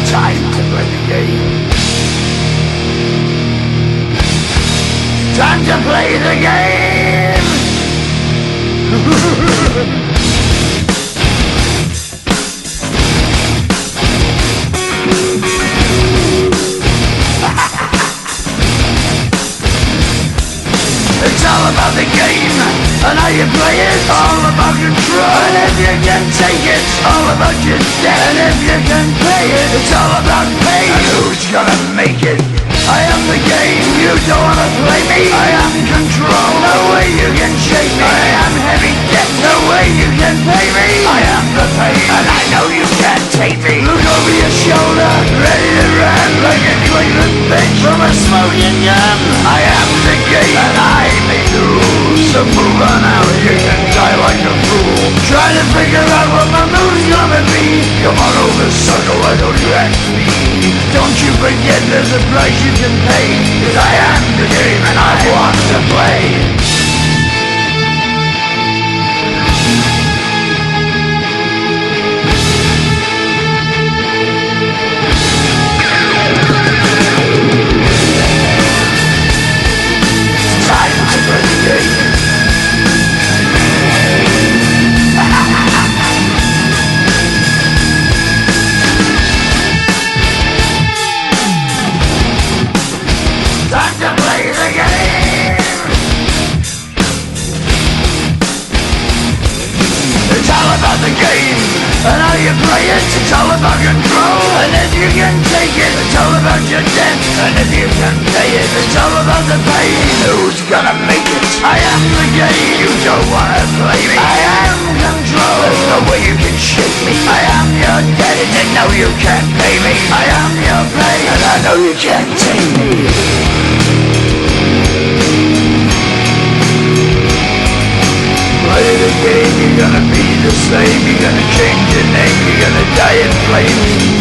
Time to play the game. Time to play the game. It's all about the game and how you play it. All about control, and if you can take it, all about your debt. And if you can pay it, it's all about pay. And who's gonna make it? I am the game, you don't wanna play me. I am control, no way you can shake me. I am heavy debt, no way you can pay me. I am the pain, and I know you can't take me. Look over your shoulder, ready to run like a Cleveland bitch from a smoking gun. I am the game, and I may lose. So move on out, you can die like a fool. Trying to figure out what my move's gonna be. Come on over, sucker, why don't you ask me? Don't you forget there's a price you can pay. 'Cause I am the game and I want to play. The game and how you play it. It's all about control, and if you can take it, it's all about your debt. And if you can pay it, it's all about the pain. Who's gonna make it? I am the game, you don't wanna play me. I am control, there's no way you can shake me. I am your debt, and you know you can't pay me. I am your pain, and I know you can't take me. Play the game, you're gonna be the same. You're gonna change your name, you're gonna die in flames.